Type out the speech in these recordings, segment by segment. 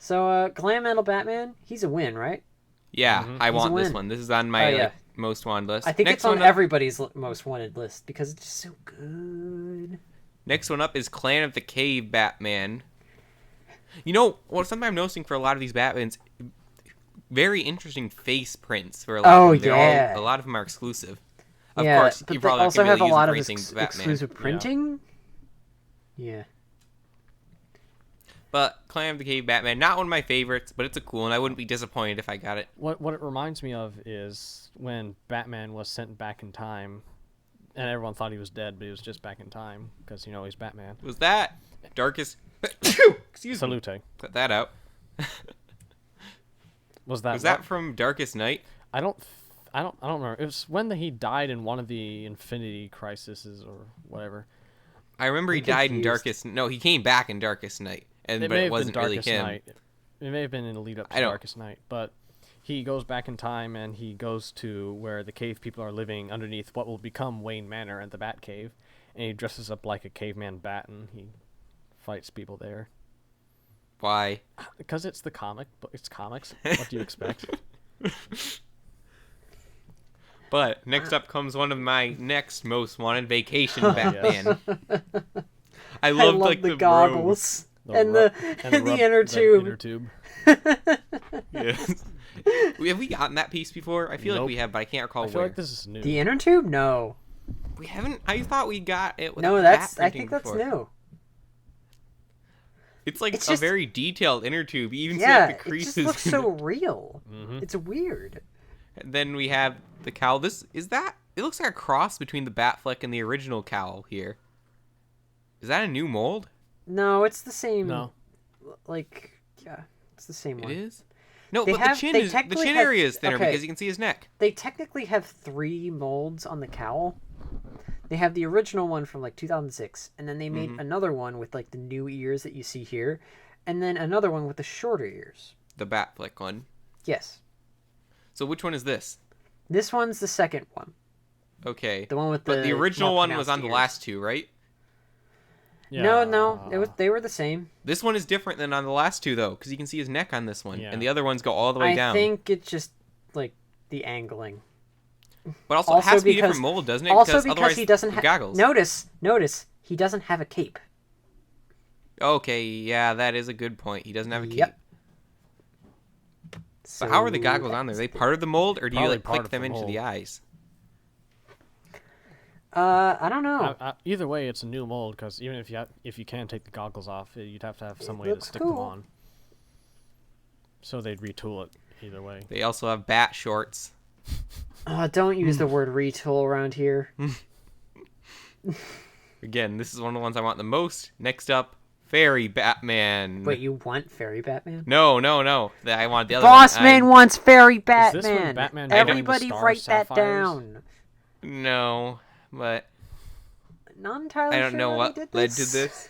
So, Glam Metal Batman, he's a win, right? Yeah, I He's a want this win. one. This is on my most wanted list. I think Next it's on one up, everybody's most wanted list because it's just so good. Next one up is Clan of the Cave Batman. You know, something I'm noticing for a lot of these Batmans, very interesting face prints for a lot of them. A lot of them are exclusive. Of course, but you they probably also not have gonna a be able lot to of use them for anything Batman. exclusive printing. Yeah. But Clan of the Cave Batman, not one of my favorites, but it's a cool one. I wouldn't be disappointed if I got it. What it reminds me of is when Batman was sent back in time, and everyone thought he was dead, but he was just back in time because he's Batman. Was that Darkest? Excuse Salute. me. Cut that out. Was that? Was that from Darkest Night? I don't remember. It was when he died in one of the Infinity Crises or whatever. I remember he died in Darkest. No, he came back in Darkest Night, but it wasn't really him. Night. It may have been in the lead up to Darkest Night, but he goes back in time and he goes to where the cave people are living underneath what will become Wayne Manor and the Bat Cave, and he dresses up like a caveman bat and he fights people there. Why? Because it's the comic, but it's comics. What do you expect? But next up comes one of my next most wanted, Vacation Batman. I love like the goggles and the inner tube. Yes. Have we gotten that piece before? I feel like we have, but I can't recall I feel like this is new. The inner tube? No. We haven't. I thought we got it with I think that's new. It's like a very detailed inner tube. You even see Yeah, like the creases. it just looks so real. Mm-hmm. It's weird. And then we have the cowl. It looks like a cross between the Batfleck and the original cowl here. Is that a new mold? No, it's the same. No. It's the same one. It is? No, but the chin area is thinner because you can see his neck. They technically have 3 molds on the cowl. They have the original one from like 2006, and then they made another one with like the new ears that you see here, and then another one with the shorter ears. The Batfleck one. Yes. So which one is this? This one's the second one. Okay. The one with But the original one was on the last 2, right? Yeah. No. They were the same. This one is different than on the last 2 though, because you can see his neck on this one, and the other ones go all the way down. I think it's just like the angling. But also it has to be a different mold, doesn't it? Also because he doesn't have goggles. Notice he doesn't have a cape. Okay, yeah, that is a good point. He doesn't have a cape. Yep. But how are the goggles on there? Are they part of the mold, or do you like click them into the eyes? I don't know. Either way, it's a new mold because even if you can take the goggles off, you'd have to have some way to stick them on. So they'd retool it either way. They also have bat shorts. Don't use the word retool around here. Again, this is one of the ones I want the most. Next up, Fairy Batman. Wait, you want Fairy Batman? No. I want the other Boss one. Man wants Fairy Batman. Is this when Batman Everybody write that sapphires? down. No, but Not entirely I don't sure know what did led to this.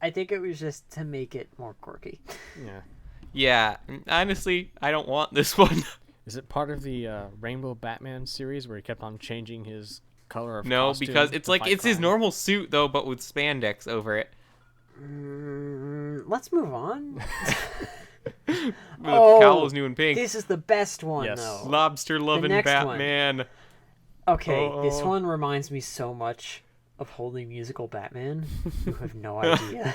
I think it was just to make it more quirky. Yeah. Yeah, honestly, I don't want this one. Is it part of the Rainbow Batman series where he kept on changing his color of No, costume because it's to like fight it's his crime? normal suit though, but with spandex over it. Let's move on. The cowl is new and pink. This is the best one, Yes. though. Lobster loving next Batman. Okay, this one reminds me so much of Holy Musical Batman. You have no idea.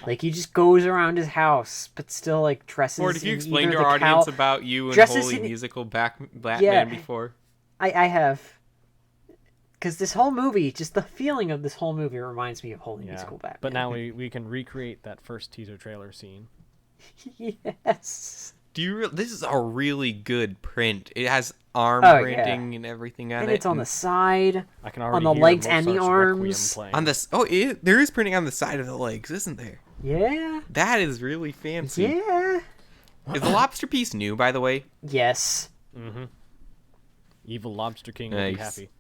Like, he just goes around his house, but still, like, dresses Ford, have you in explained either to our the audience cowl... about you and dresses Holy in- Musical Batman Yeah. before? I have. Because this whole movie, just the feeling of this whole movie reminds me of Holy Musical Batman. But now we can recreate that first teaser trailer scene. Yes. This is a really good print. It has arm printing and everything on and it. it's on the side, I can already on the hear legs and the Mozart's arms. Requiem playing. on this. There is printing on the side of the legs, isn't there? Yeah. That is really fancy. Yeah. Is the lobster piece new, by the way? Yes. Mm-hmm. Evil Lobster King will be Nice. happy.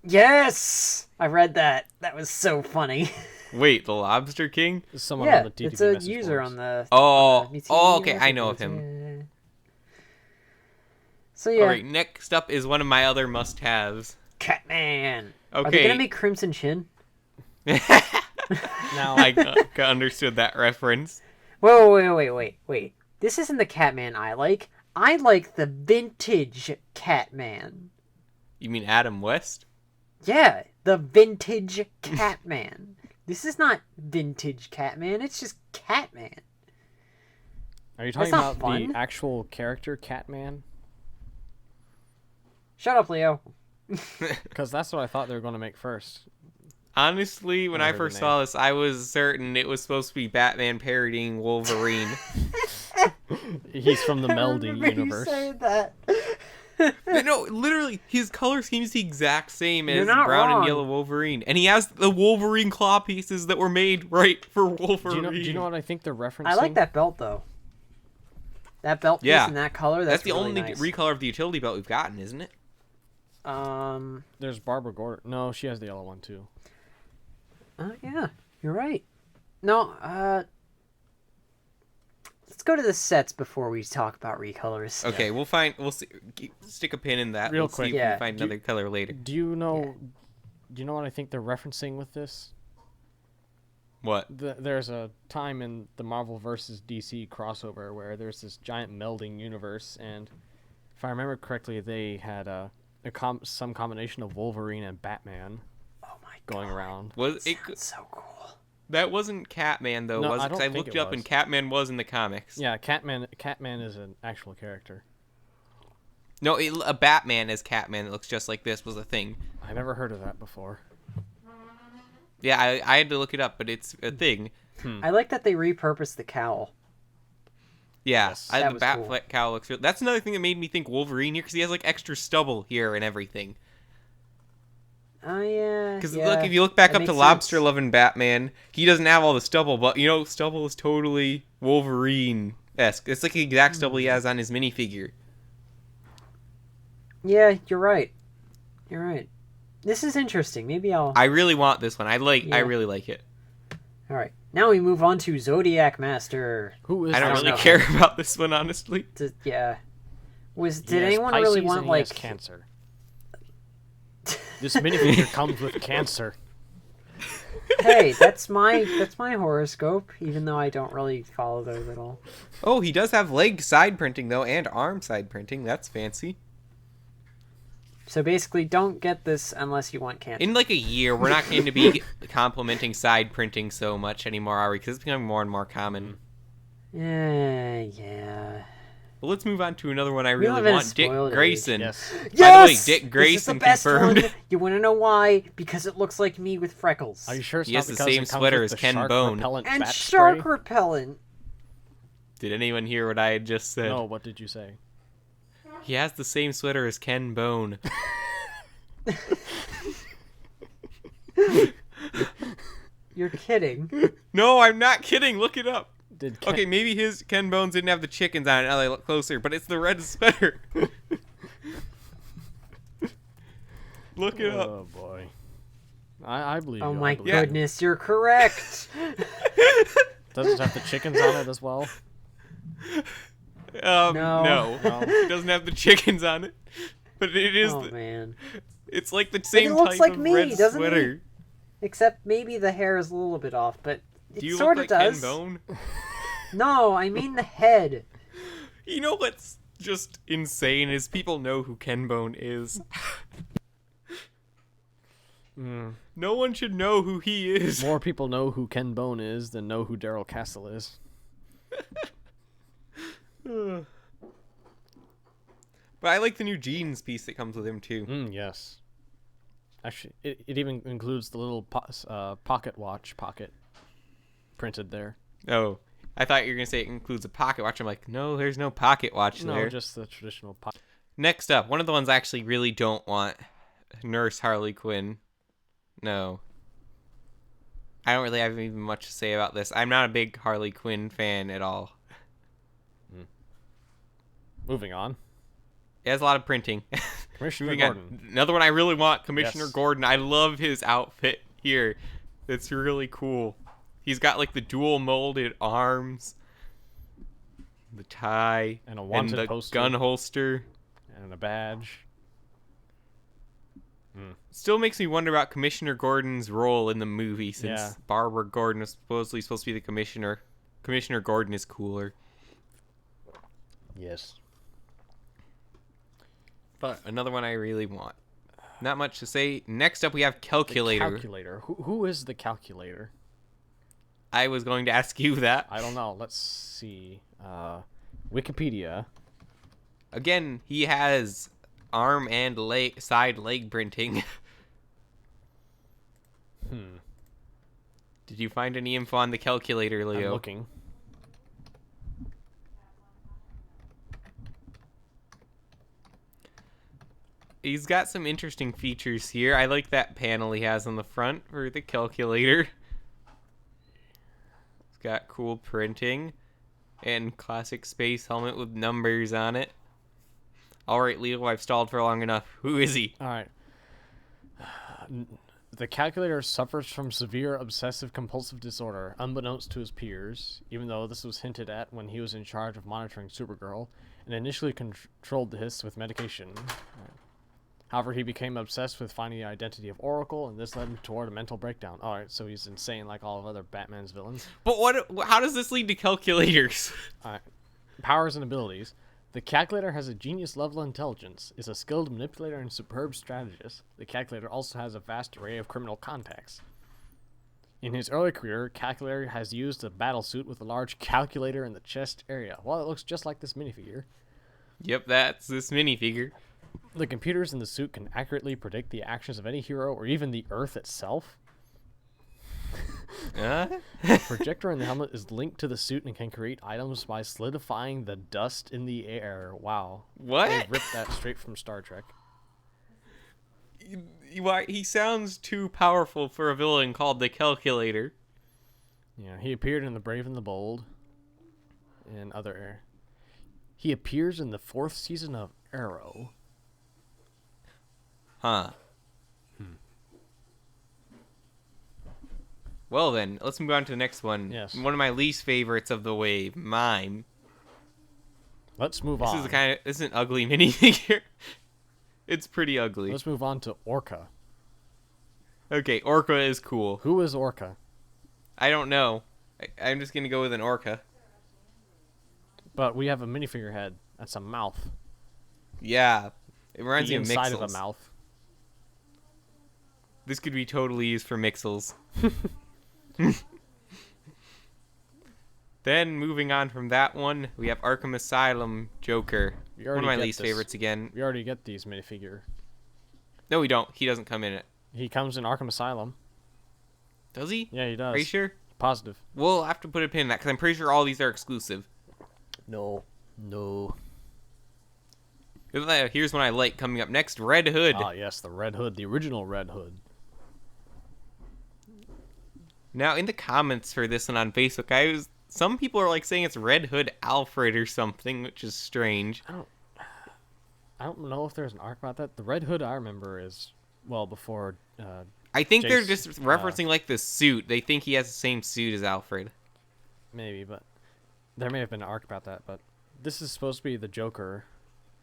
Yes! I read that. That was so funny. Wait, the Lobster King? Someone on the TTV it's a message user boards. on the... Okay, I know of him. So yeah, Alright, next up is one of my other must-haves. Catman. Are they Okay. gonna make Crimson Chin? Now, I understood that reference. Wait. This isn't the Catman I like. I like the vintage Catman. You mean Adam West? Yeah, the vintage Catman. This is not vintage Catman, it's just Catman. Are you talking about the actual character Catman? Shut up, Leo. Because that's what I thought they were going to make first. Honestly, when I first saw this, I was certain it was supposed to be Batman parodying Wolverine. He's from the melding universe. You saying that. No, literally, his color scheme is the exact same as brown and yellow Wolverine. And he has the Wolverine claw pieces that were made right for Wolverine. Do you know what I think they're referencing? I like that belt, though. That belt piece in that color, that's really the only nice. recolor of the utility belt we've gotten, isn't it? There's Barbara Gordon. No, she has the yellow one, too. Yeah, you're right. No, let's go to the sets before we talk about recolors. Okay, we'll see, stick a pin in that. Real quick. See if we can find another color later. Do you know what I think they're referencing with this? What? There's a time in the Marvel vs. DC crossover where there's this giant melding universe, and if I remember correctly, they had some combination of Wolverine and Batman. Oh my God. Going around. Was it so cool? That wasn't Catman though, was it? Because I looked it up and Catman was in the comics. Yeah, Catman is an actual character. No, a Batman as Catman that looks just like this was a thing. I never heard of that before. Yeah, I had to look it up, but it's a thing. I like that they repurposed the cowl. Yeah, yes, the Batfleck cowl looks real. That's another thing that made me think Wolverine here, because he has like extra stubble here and everything. Oh, yeah. Because look, if you look back up to Lobster Loving Batman, he doesn't have all the stubble, but stubble is totally Wolverine-esque. It's like the exact stubble he has on his minifigure. Yeah, you're right. This is interesting. Maybe I really want this one. I really like it. All right. Now we move on to Zodiac Master. Who is? I don't really care about this one, honestly. Yeah. Did anyone really want like cancer? This minifigure comes with cancer. Hey, that's my horoscope, even though I don't really follow those at all. Oh, he does have leg side printing though, and arm side printing. That's fancy. So basically, don't get this unless you want cancer. In like a year, we're not going to be complimenting side printing so much anymore, are we? Because it's becoming more and more common. Yeah. Well, let's move on to another one I really want. Dick Grayson. Yes. By the way, Dick Grayson confirmed. One. You want to know why? Because it looks like me with freckles. Are you sure it's he not has the same sweater as Ken Bone. And shark repellent. Did anyone hear what I had just said? No, what did you say? He has the same sweater as Ken Bone. You're kidding. No, I'm not kidding. Look it up. Okay, maybe his Ken Bones didn't have the chickens on it. Now they look closer, but it's the red sweater. Look it up. Oh boy, I believe you. Oh my goodness, you're correct. Does it have the chickens on it as well? No. It doesn't have the chickens on it, but it is. Oh man, it's like the same type of red sweater. Except maybe the hair is a little bit off, but it sort of does. does. Ken Bone? No, I mean the head. You know what's just insane is people know who Ken Bone is. No one should know who he is. More people know who Ken Bone is than know who Daryl Castle is. But I like the new jeans piece that comes with him too. Yes. Actually, it even includes the little pocket watch printed there. Oh, I thought you were going to say it includes a pocket watch. I'm like, no, there's no pocket watch there. No, just the traditional pocket. Next up, one of the ones I actually really don't want, Nurse Harley Quinn. No. I don't really have even much to say about this. I'm not a big Harley Quinn fan at all. Moving on. It has a lot of printing. Commissioner Gordon. Another one I really want, Commissioner Gordon. I love his outfit here. It's really cool. He's got like the dual molded arms, the tie, and a wanted the poster, gun holster, and a badge. Still makes me wonder about Commissioner Gordon's role in the movie, since Barbara Gordon was supposed to be the commissioner. Commissioner Gordon is cooler. Yes. But another one I really want. Not much to say. Next up, we have Calculator. The Calculator. Who is the Calculator? I was going to ask you that. I don't know. Let's see. Wikipedia. Again, he has arm and side leg printing. Did you find any info on the Calculator, Leo? I'm looking. He's got some interesting features here. I like that panel he has on the front for the Calculator. It's got cool printing and classic space helmet with numbers on it. All right, Leo, I've stalled for long enough. Who is he? All right. The Calculator suffers from severe obsessive-compulsive disorder, unbeknownst to his peers, even though this was hinted at when he was in charge of monitoring Supergirl, and initially controlled this with medication. However, he became obsessed with finding the identity of Oracle, and this led him toward a mental breakdown. All right, so he's insane like all of other Batman's villains. But how does this lead to calculators? All right. Powers and abilities. The Calculator has a genius-level intelligence, is a skilled manipulator and superb strategist. The Calculator also has a vast array of criminal contacts. In his early career, Calculator has used a battlesuit with a large calculator in the chest area. Well, it looks just like this minifigure. Yep, that's this minifigure. The computers in the suit can accurately predict the actions of any hero or even the Earth itself. The projector in the helmet is linked to the suit and can create items by solidifying the dust in the air. Wow. What? They ripped that straight from Star Trek. He sounds too powerful for a villain called the Calculator. Yeah, he appeared in The Brave and the Bold and other. He appears in the 4th season of Arrow. Huh. Well then, let's move on to the next one. Yes. One of my least favorites of the wave, Mime. Let's move on. This is an ugly minifigure. It's pretty ugly. Let's move on to Orca. Okay, Orca is cool. Who is Orca? I don't know. I'm just gonna go with an Orca. But we have a minifigure head. That's a mouth. Yeah, it reminds me of inside Mixels. of a mouth. This could be totally used for Mixels. Then, moving on from that one, we have Arkham Asylum Joker. One of my least favorites again. We already get these minifigure. No, we don't. He doesn't come in it. He comes in Arkham Asylum. Does he? Yeah, he does. Are you sure? Positive. We'll have to put a pin in that, because I'm pretty sure all these are exclusive. No. Here's one I like coming up next, Red Hood. Ah, yes, the Red Hood. The original Red Hood. Now, in the comments for this one on Facebook, some people are like saying it's Red Hood Alfred or something, which is strange. I don't know if there's an arc about that. The Red Hood I remember is, well, before I think they're just referencing like the suit. They think he has the same suit as Alfred. Maybe, but there may have been an arc about that. But this is supposed to be the Joker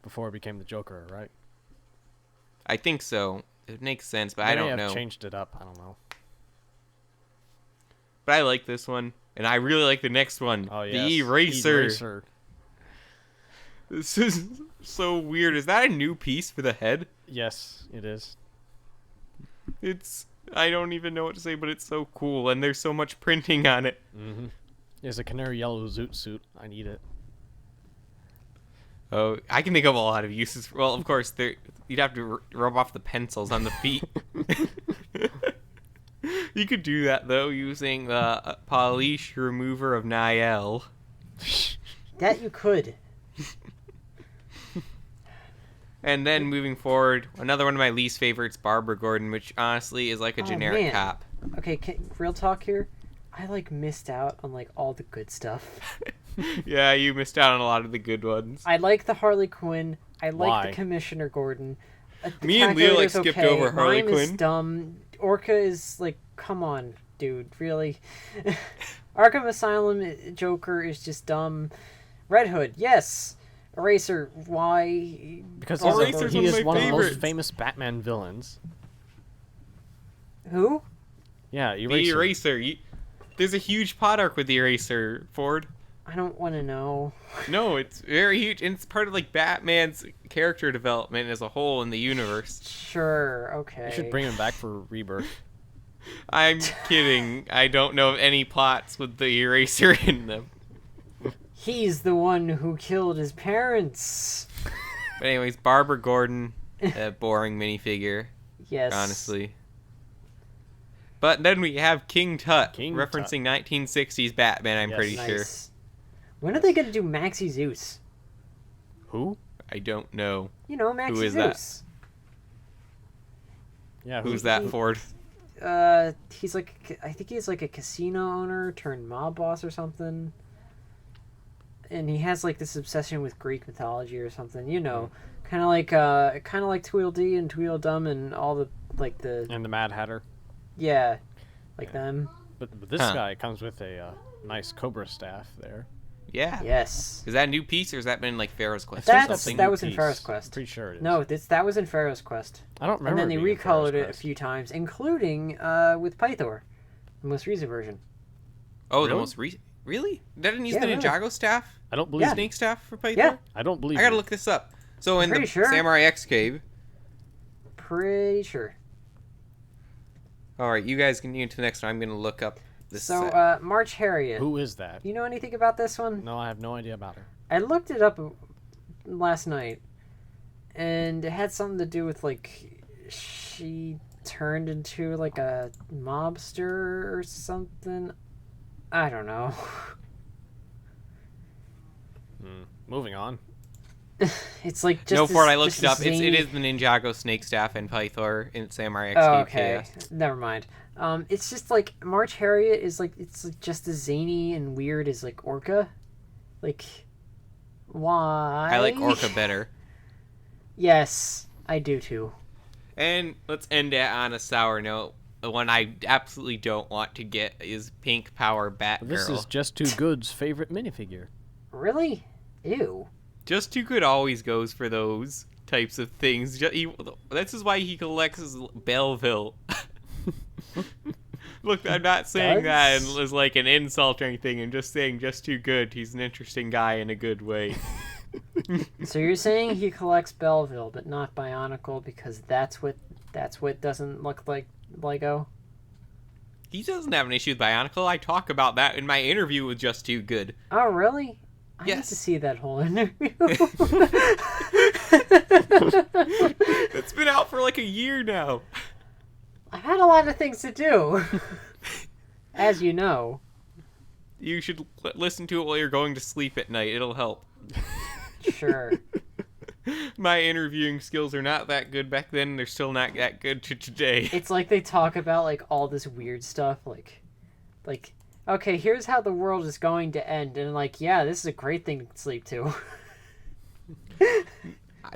before it became the Joker, right? I think so. It makes sense, but They I don't may have know. Changed it up. I don't know. But I like this one, and I really like the next one. Oh yeah, the Eraser. Eraser. This is so weird. Is that a new piece for the head? Yes, it is. I don't even know what to say, but it's so cool, and there's so much printing on it. Mm-hmm. There's a canary yellow zoot suit. I need it. Oh, I can think of a lot of uses. Well, of course, you'd have to rub off the pencils on the feet. You could do that, though, using the polish remover of Niall. That you could. And then moving forward, another one of my least favorites, Barbara Gordon, which honestly is like a generic cop. Okay, real talk here. I missed out on all the good stuff. Yeah, you missed out on a lot of the good ones. I like the Harley Quinn. I like Why? the Commissioner Gordon. Me and Leo skipped over Harley Mime Quinn. Is dumb. Orca is come on, dude, really? Arkham Asylum Joker is just dumb. Red Hood, yes. Eraser, why? Because Eraser's he is one of the favorites. most famous Batman villains. Who? Yeah, The Eraser. Eraser. There's a huge plot arc with the Eraser, Ford. I don't want to know. No, it's very huge, and it's part of like Batman's character development as a whole in the universe. Sure, okay. You should bring him back for Rebirth. I'm kidding. I don't know of any plots with the Eraser in them. He's the one who killed his parents. But anyways, Barbara Gordon, a boring minifigure. Yes. Honestly. But then we have King Tut, King referencing 1960s Batman, I'm pretty sure. When are they going to do Maxie Zeus? Who? I don't know. You know, Maxie Who is Zeus. Yeah, Who's that, Ford? He's like, I think he's like a casino owner turned mob boss or something. And he has like this obsession with Greek mythology or something, you know, kind of like Tweedledee and Tweedledum and all the like the and the Mad Hatter. Yeah, like them. But this guy comes with a nice Cobra staff there. Yeah. Yes. Is that a new piece or has that been like Pharaoh's Quest? That was in Pharaoh's Quest. Pretty sure it is. No, that was in Pharaoh's Quest. I don't remember. And then they recolored it a few times, including with Pythor, the most recent version. Oh, the most recent. Really? That didn't use the Ninjago staff? I don't believe Snake staff for Pythor? Yeah. I don't believe I gotta look this up. So in the sure. Samurai X cave. Pretty sure. Alright, you guys can get to the next one. I'm gonna look up this So, set. March Harriet. Who is that? You know anything about this one? No, I have no idea about her. I looked it up last night, and it had something to do with, like, she turned into, like, a mobster or something. I don't know. Moving on. It's like just no, this, Ford, I looked it up. zany... It is the Ninjago snake staff and Pythor in Samurai X Oh, cave okay. chaos. Never mind. It's just like March Harriet is like it's like just as zany and weird as like Orca. Like, why? I like Orca better. Yes, I do too. And let's end it on a sour note. The one I absolutely don't want to get is Pink Power Batgirl. This is Just Too Good's favorite minifigure. Really? Ew. Just Too Good always goes for those types of things. This is why he collects Belleville. Look, I'm not saying that as like an insult or anything. I'm just saying Just Too Good. He's an interesting guy in a good way. So you're saying he collects Belleville, but not Bionicle because that's what doesn't look like Lego? He doesn't have an issue with Bionicle. I talk about that in my interview with Just Too Good. Oh, really? I Yes. need to see that whole interview. It's been out for like a year now. I've had a lot of things to do, as you know. You should listen to it while you're going to sleep at night. It'll help. Sure. My interviewing skills are not that good back then. They're still not that good to today. It's like they talk about like all this weird stuff, like, okay, here's how the world is going to end, and like, yeah, this is a great thing to sleep to.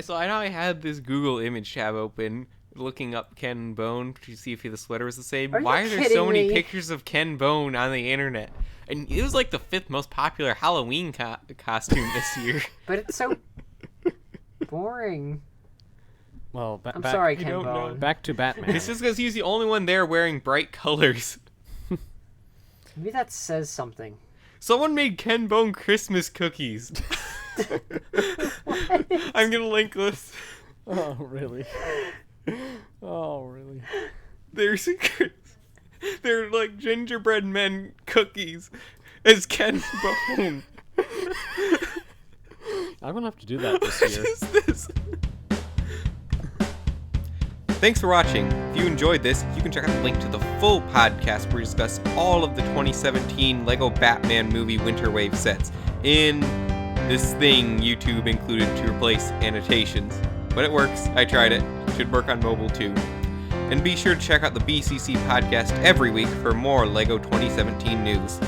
So I know I had this Google image tab open, looking up Ken Bone to see if the sweater was the same. Why are there so many pictures of Ken Bone on the internet? And it was like the 5th most popular Halloween costume this year. But it's so boring. Well, I'm sorry, Ken Bone. Back to Batman. It's just because he's the only one there wearing bright colors. Maybe that says something. Someone made Ken Bone Christmas cookies. I'm gonna link this. Oh, really? Oh, really? They're like gingerbread men cookies as Ken Bone. I'm gonna have to do that this year. What is this? Thanks for watching. If you enjoyed this, you can check out the link to the full podcast where we discuss all of the 2017 LEGO Batman movie Winter Wave sets in this thing YouTube included to replace annotations. But it works. I tried it. Should work on mobile too. And be sure to check out the BCC podcast every week for more LEGO 2017 news.